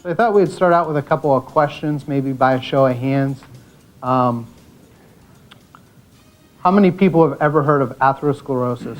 So I thought we'd start out with a couple of questions, maybe by a show of hands. How many people have ever heard of atherosclerosis?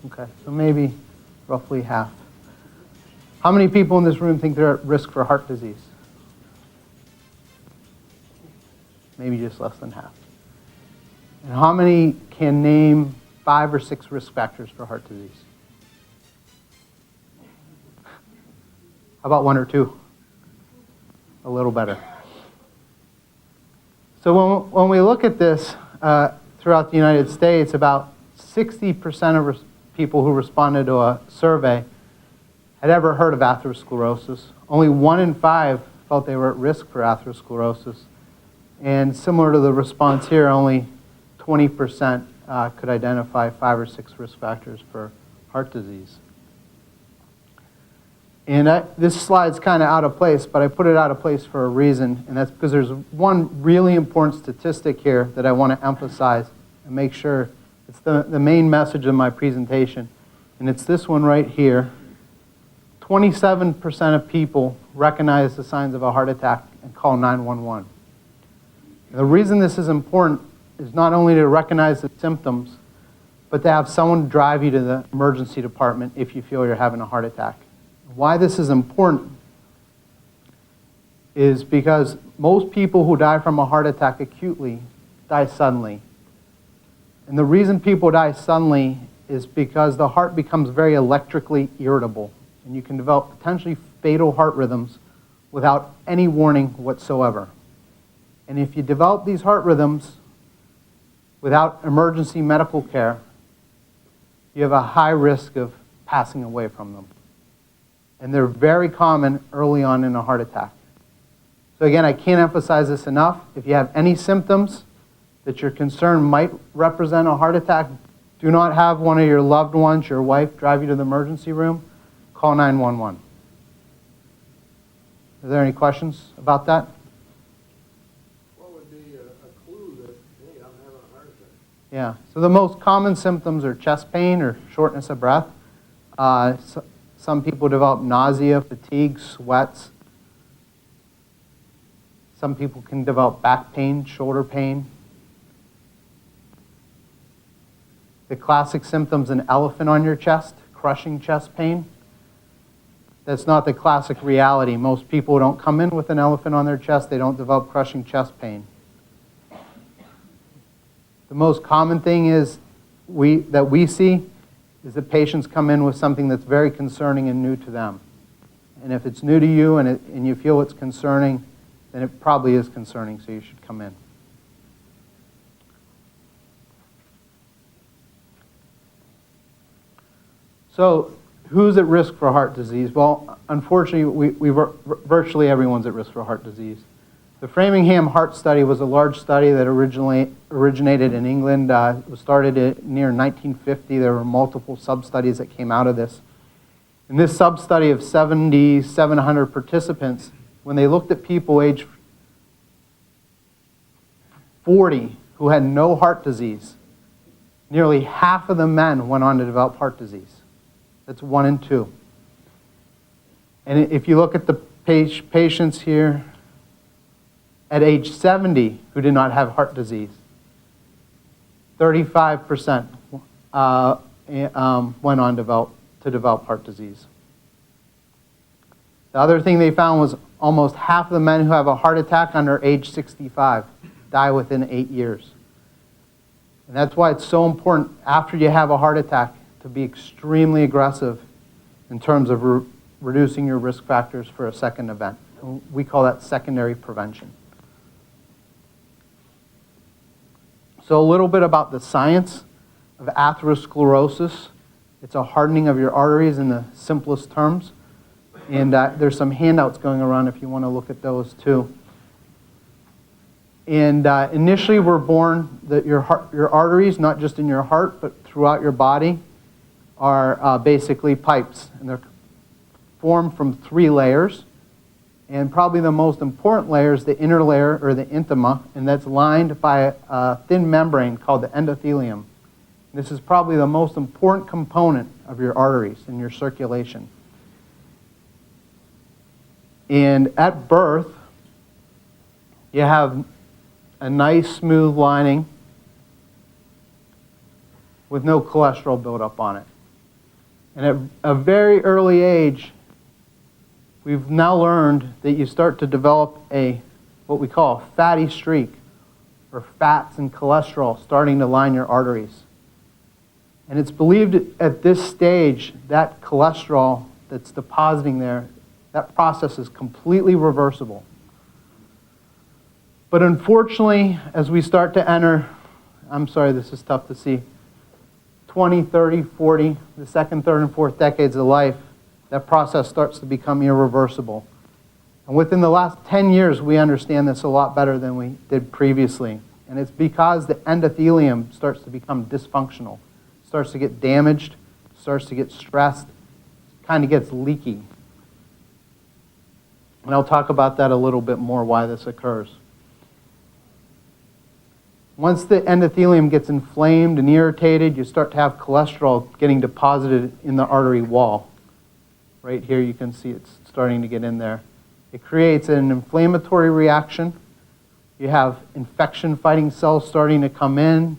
Okay, so maybe roughly half. How many people in this room think they're at risk for heart disease? Maybe just less than half. And how many can name 5 or 6 risk factors for heart disease? How about 1 or 2? A little better. So when we look at this throughout the United States, about 60% of people who responded to a survey had ever heard of atherosclerosis. Only 1 in 5 felt they were at risk for atherosclerosis. And similar to the response here, only 20% could identify 5 or 6 risk factors for heart disease. And this slide's kind of out of place, but I put it out of place for a reason, and that's because there's one really important statistic here that I want to emphasize and make sure it's the main message of my presentation, and it's this one right here. 27% of people recognize the signs of a heart attack and call 911. And the reason this is important is not only to recognize the symptoms, but to have someone drive you to the emergency department if you feel you're having a heart attack. Why this is important is because most people who die from a heart attack acutely die suddenly. And the reason people die suddenly is because the heart becomes very electrically irritable, and you can develop potentially fatal heart rhythms without any warning whatsoever. And if you develop these heart rhythms without emergency medical care, you have a high risk of passing away from them. And they're very common early on in a heart attack. So again, I can't emphasize this enough. If you have any symptoms that you're concerned might represent a heart attack, do not have one of your loved ones, your wife, drive you to the emergency room. Call 911. Are there any questions about that? What would be a clue that, hey, I'm having a heart attack? Yeah, so the most common symptoms are chest pain or shortness of breath. Some people develop nausea, fatigue, sweats. Some people can develop back pain, shoulder pain. The classic symptoms, an elephant on your chest, crushing chest pain. That's not the classic reality. Most people don't come in with an elephant on their chest. They don't develop crushing chest pain. The most common thing is that we see is that patients come in with something that's very concerning and new to them. And if it's new to you and you feel it's concerning, then it probably is concerning, so you should come in. So who's at risk for heart disease? Well, unfortunately, virtually everyone's at risk for heart disease. The Framingham Heart Study was a large study that originated in England. It was started near 1950. There were multiple sub-studies that came out of this. In this sub-study of 700 participants, when they looked at people aged 40 who had no heart disease, nearly half of the men went on to develop heart disease. That's 1 in 2. And if you look at the patients here, at age 70 who did not have heart disease, 35% went on to develop heart disease. The other thing they found was almost half of the men who have a heart attack under age 65 die within 8 years. And that's why it's so important after you have a heart attack to be extremely aggressive in terms of reducing your risk factors for a second event. We call that secondary prevention. So a little bit about the science of atherosclerosis. It's a hardening of your arteries in the simplest terms. And there's some handouts going around if you want to look at those too. And initially we're born that your arteries, not just in your heart, but throughout your body, are basically pipes. And they're formed from 3 layers. And probably the most important layer is the inner layer, or the intima, and that's lined by a thin membrane called the endothelium. This is probably the most important component of your arteries and your circulation. And at birth, you have a nice smooth lining with no cholesterol buildup on it. And at a very early age, we've now learned that you start to develop what we call a fatty streak, or fats and cholesterol starting to line your arteries. And it's believed at this stage that cholesterol that's depositing there, that process is completely reversible. But unfortunately, as we start to enter, I'm sorry, this is tough to see, 20, 30, 40, the second, third, and fourth decades of life, that process starts to become irreversible. And within the last 10 years, we understand this a lot better than we did previously. And it's because the endothelium starts to become dysfunctional, starts to get damaged, starts to get stressed, kind of gets leaky. And I'll talk about that a little bit more, why this occurs. Once the endothelium gets inflamed and irritated, you start to have cholesterol getting deposited in the artery wall. Right here you can see it's starting to get in there. It creates an inflammatory reaction. You have infection-fighting cells starting to come in,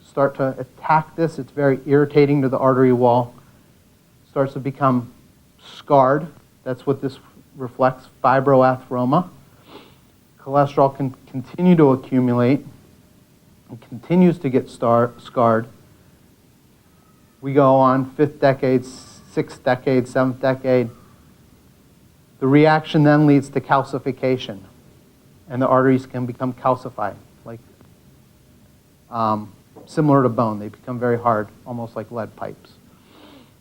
start to attack this. It's very irritating to the artery wall. It starts to become scarred. That's what this reflects, fibroatheroma. Cholesterol can continue to accumulate. It continues to get scarred. We go on 5th decade, 6th decade, 7th decade. The reaction then leads to calcification, and the arteries can become calcified, like similar to bone. They become very hard, almost like lead pipes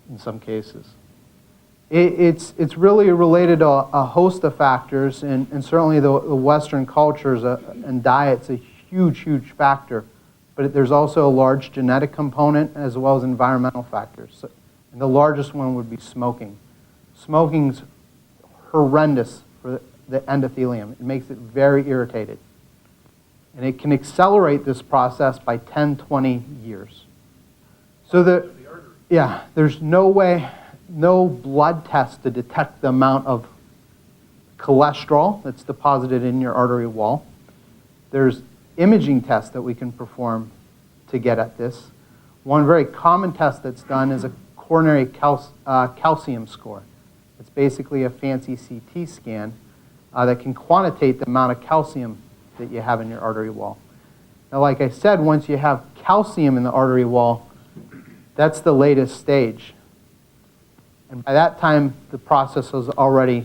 in some cases. It's really related to a host of factors, and certainly the Western cultures and diet's a huge factor, but there's also a large genetic component as well as environmental factors. And the largest one would be smoking. Smoking's horrendous for the endothelium. It makes it very irritated. And it can accelerate this process by 10, 20 years. So there's no way, no blood test to detect the amount of cholesterol that's deposited in your artery wall. There's imaging tests that we can perform to get at this. One very common test that's done is a coronary calcium score. It's basically a fancy CT scan that can quantitate the amount of calcium that you have in your artery wall. Now, like I said, once you have calcium in the artery wall, that's the latest stage. And by that time, the process is already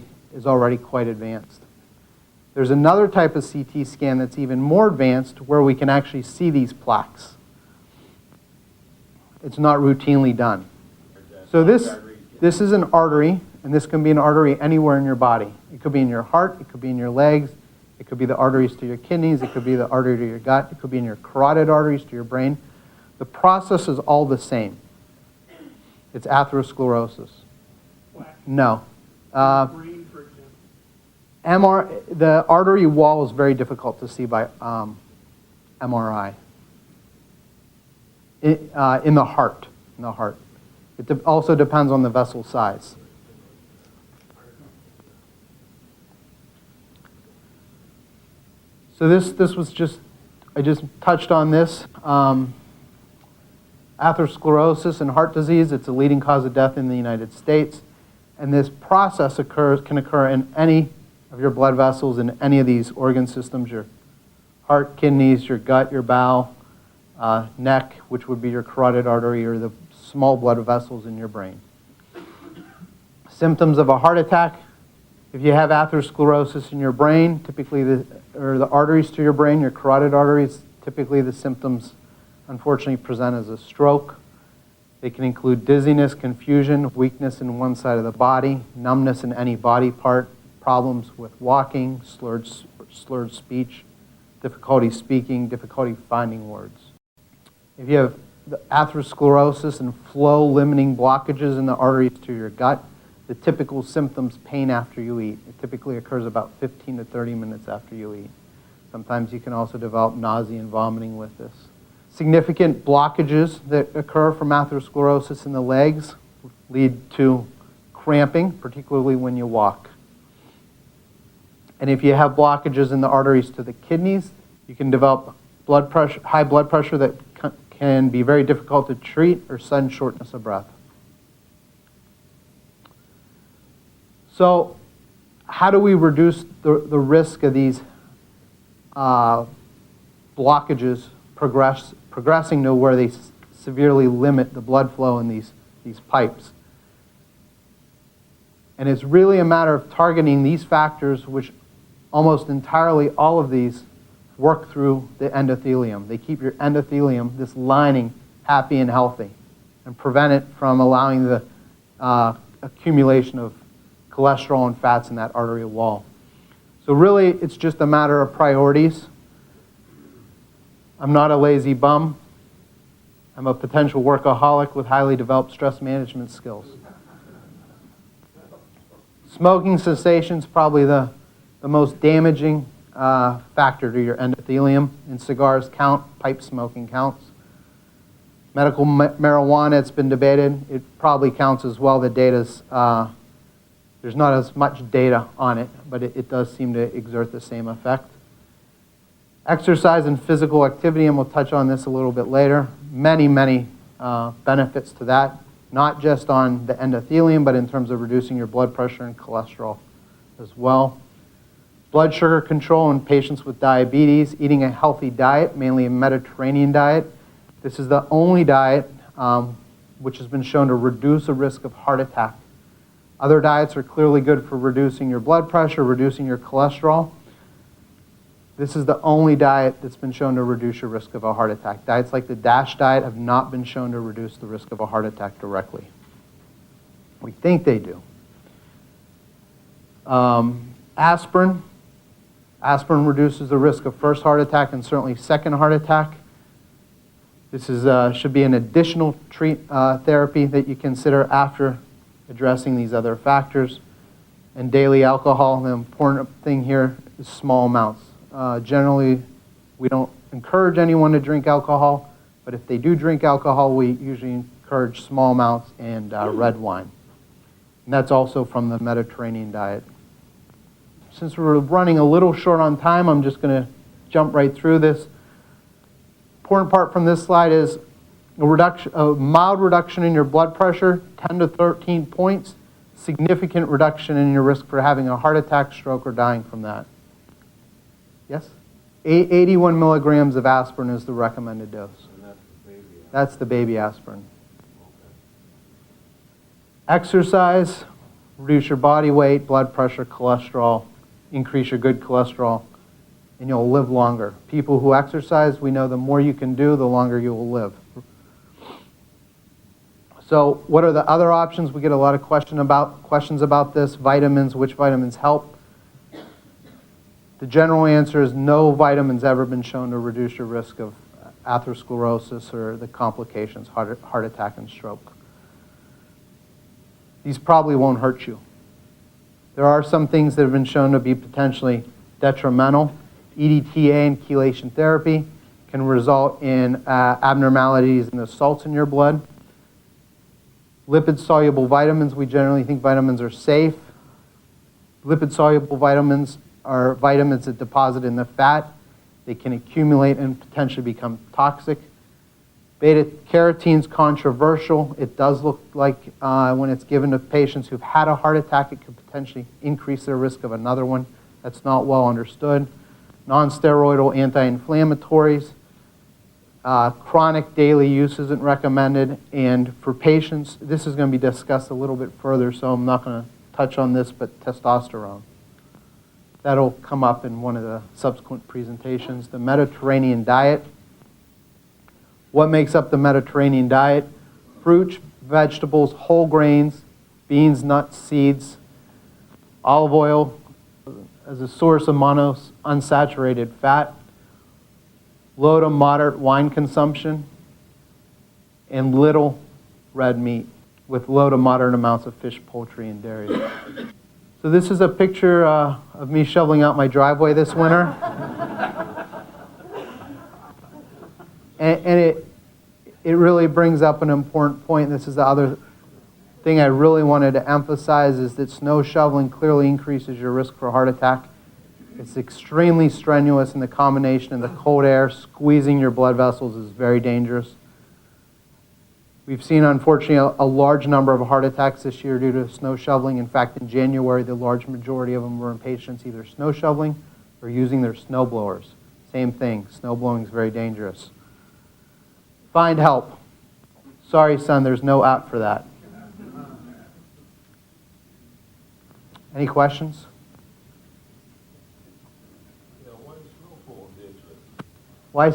quite advanced. There's another type of CT scan that's even more advanced where we can actually see these plaques. It's not routinely done. So this is an artery, and this can be an artery anywhere in your body. It could be in your heart, it could be in your legs, it could be the arteries to your kidneys, it could be the artery to your gut, it could be in your carotid arteries to your brain. The process is all the same. It's atherosclerosis. No. The artery wall is very difficult to see by MRI. In the heart. It also depends on the vessel size. So this was just, I just touched on this. Atherosclerosis and heart disease, it's a leading cause of death in the United States. And this process can occur in any of your blood vessels in any of these organ systems, your heart, kidneys, your gut, your bowel, neck, which would be your carotid artery, or the small blood vessels in your brain. Symptoms of a heart attack: if you have atherosclerosis in your brain, typically the arteries to your brain, your carotid arteries, typically the symptoms unfortunately present as a stroke. They can include dizziness, confusion, weakness in one side of the body, numbness in any body part, problems with walking, slurred speech, difficulty speaking, difficulty finding words. If you have the atherosclerosis and flow-limiting blockages in the arteries to your gut, the typical symptoms: pain after you eat. It typically occurs about 15 to 30 minutes after you eat. Sometimes you can also develop nausea and vomiting with this. Significant blockages that occur from atherosclerosis in the legs lead to cramping, particularly when you walk. And if you have blockages in the arteries to the kidneys, you can develop blood pressure, high blood pressure that can be very difficult to treat, or sudden shortness of breath. So how do we reduce the risk of these blockages progressing to where they severely limit the blood flow in these pipes? And it's really a matter of targeting these factors, which almost entirely all of these work through the endothelium. They keep your endothelium, this lining, happy and healthy, and prevent it from allowing the accumulation of cholesterol and fats in that arterial wall. So really, it's just a matter of priorities. I'm not a lazy bum. I'm a potential workaholic with highly developed stress management skills. Smoking cessation is probably the most damaging factor to your endothelium. In cigars count, pipe smoking counts. Medical marijuana, it's been debated. It probably counts as well. The data's, there's not as much data on it, but it does seem to exert the same effect. Exercise and physical activity, and we'll touch on this a little bit later. Many benefits to that, not just on the endothelium, but in terms of reducing your blood pressure and cholesterol as well. Blood sugar control in patients with diabetes, eating a healthy diet, mainly a Mediterranean diet. This is the only diet which has been shown to reduce the risk of heart attack. Other diets are clearly good for reducing your blood pressure, reducing your cholesterol. This is the only diet that's been shown to reduce your risk of a heart attack. Diets like the DASH diet have not been shown to reduce the risk of a heart attack directly. We think they do. Aspirin. Aspirin reduces the risk of first heart attack and certainly second heart attack. This is, should be an additional therapy that you consider after addressing these other factors. And daily alcohol, the important thing here is small amounts. Generally, we don't encourage anyone to drink alcohol, but if they do drink alcohol, we usually encourage small amounts and red wine. And that's also from the Mediterranean diet. Since we're running a little short on time, I'm just going to jump right through this. Important part from this slide is a mild reduction in your blood pressure, 10 to 13 points, significant reduction in your risk for having a heart attack, stroke, or dying from that. Yes? 81 milligrams of aspirin is the recommended dose. And that's the baby aspirin. That's the baby aspirin. Okay. Exercise, reduce your body weight, blood pressure, cholesterol, increase your good cholesterol, and you'll live longer. People who exercise, we know the more you can do, the longer you will live. So what are the other options? We get a lot of questions about this. Vitamins, which vitamins help? The general answer is no vitamins ever been shown to reduce your risk of atherosclerosis or the complications, heart attack and stroke. These probably won't hurt you. There are some things that have been shown to be potentially detrimental. EDTA and chelation therapy can result in abnormalities in the salts in your blood. Lipid-soluble vitamins, we generally think vitamins are safe. Lipid-soluble vitamins are vitamins that deposit in the fat. They can accumulate and potentially become toxic. Beta-carotene is controversial. It does look like when it's given to patients who've had a heart attack, it could potentially increase their risk of another one. That's not well understood. Non-steroidal anti-inflammatories. Chronic daily use isn't recommended. And for patients, this is going to be discussed a little bit further, so I'm not going to touch on this, but testosterone. That'll come up in one of the subsequent presentations. The Mediterranean diet. What makes up the Mediterranean diet? Fruits, vegetables, whole grains, beans, nuts, seeds, olive oil as a source of unsaturated fat, low to moderate wine consumption, and little red meat with low to moderate amounts of fish, poultry, and dairy. So this is a picture of me shoveling out my driveway this winter. And it really brings up an important point. This is the other thing I really wanted to emphasize, is that snow shoveling clearly increases your risk for heart attack. It's extremely strenuous, and the combination of the cold air squeezing your blood vessels is very dangerous. We've seen, unfortunately, a large number of heart attacks this year due to snow shoveling. In fact, in January, the large majority of them were in patients either snow shoveling or using their snow blowers. Same thing, snow blowing is very dangerous. Find help. Sorry, son, there's no app for that. Any questions? Why?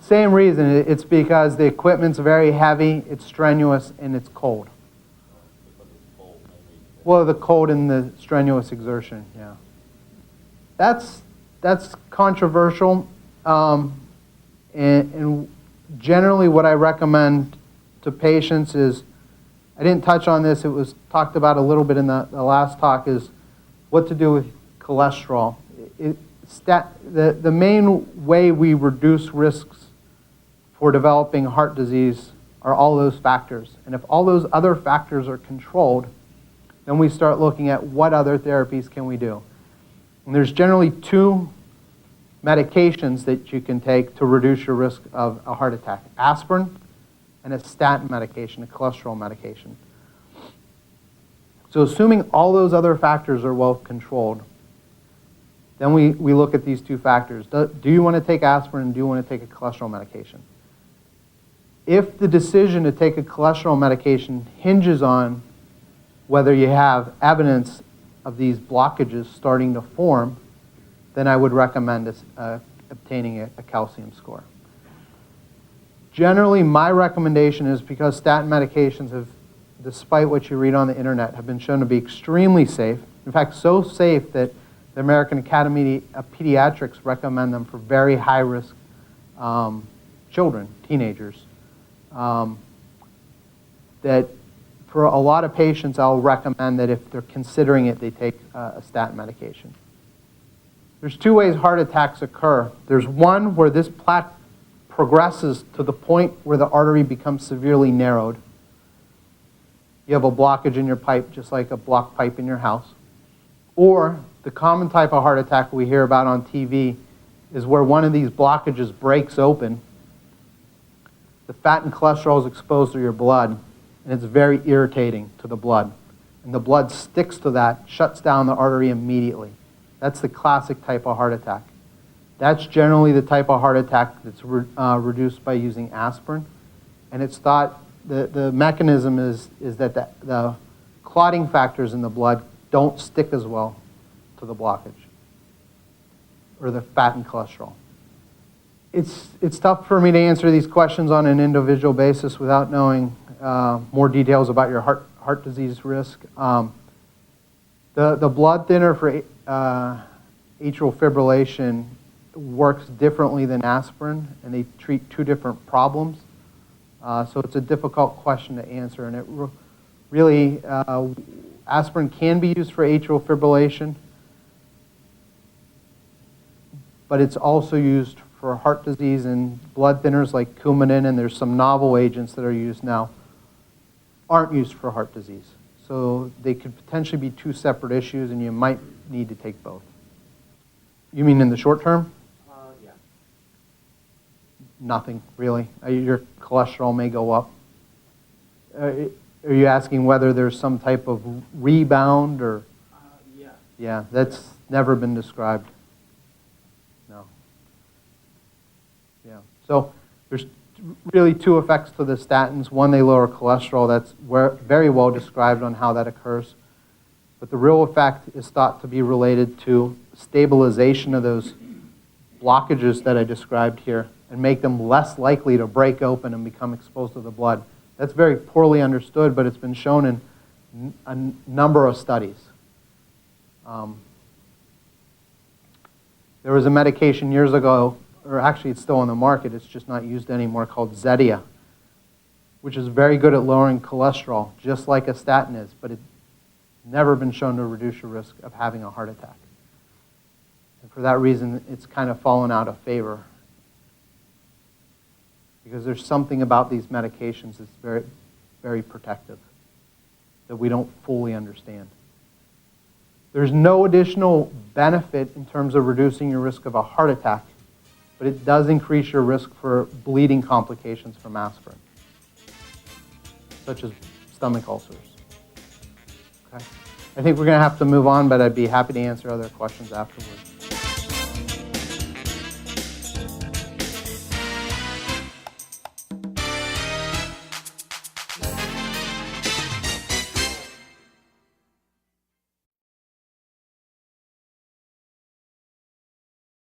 Same reason. It's because the equipment's very heavy, it's strenuous, and it's cold. Well, the cold and the strenuous exertion, yeah. That's controversial, and generally what I recommend to patients is, I didn't touch on this, it was talked about a little bit in the last talk, is what to do with cholesterol. The main way we reduce risks for developing heart disease are all those factors. And if all those other factors are controlled, then we start looking at what other therapies can we do. And there's generally two medications that you can take to reduce your risk of a heart attack: aspirin and a statin medication, a cholesterol medication. So assuming all those other factors are well controlled, then we look at these two factors. Do you want to take aspirin, and do you want to take a cholesterol medication? If the decision to take a cholesterol medication hinges on whether you have evidence of these blockages starting to form, then I would recommend obtaining a calcium score. Generally, my recommendation is, because statin medications have, despite what you read on the internet, have been shown to be extremely safe. In fact, so safe that the American Academy of Pediatrics recommend them for very high-risk children, teenagers. That for a lot of patients, I'll recommend that if they're considering it, they take a statin medication. There's two ways heart attacks occur. There's one where this plaque progresses to the point where the artery becomes severely narrowed. You have a blockage in your pipe, just like a blocked pipe in your house. Or the common type of heart attack we hear about on TV is where one of these blockages breaks open. The fat and cholesterol is exposed to your blood, and it's very irritating to the blood. And the blood sticks to that, shuts down the artery immediately. That's the classic type of heart attack. That's generally the type of heart attack that's reduced by using aspirin. And it's thought, the mechanism is that the clotting factors in the blood don't stick as well to the blockage, or the fat and cholesterol. It's tough for me to answer these questions on an individual basis without knowing more details about your heart disease risk. The blood thinner for atrial fibrillation works differently than aspirin, and they treat two different problems. So it's a difficult question to answer, and it really, aspirin can be used for atrial fibrillation, but it's also used for heart disease, and blood thinners like Coumadin, and there's some novel agents that are used now, aren't used for heart disease. So they could potentially be two separate issues, and you might need to take both. You mean in the short term? Yeah. Nothing, really. Your cholesterol may go up. Are you asking whether there's some type of rebound, or? Yeah. Yeah, that's never been described. No. Yeah. So there's really two effects to the statins. One, they lower cholesterol. That's very well described on how that occurs. But the real effect is thought to be related to stabilization of those blockages that I described here, and make them less likely to break open and become exposed to the blood. That's very poorly understood, but it's been shown in a number of studies. There was a medication years ago, or actually it's still on the market, it's just not used anymore, called Zetia, which is very good at lowering cholesterol, just like a statin is, but it's never been shown to reduce your risk of having a heart attack. And for that reason, it's kind of fallen out of favor, because there's something about these medications that's very, very protective that we don't fully understand. There's no additional benefit in terms of reducing your risk of a heart attack, but it does increase your risk for bleeding complications from aspirin, such as stomach ulcers. Okay. I think we're going to have to move on, but I'd be happy to answer other questions afterwards.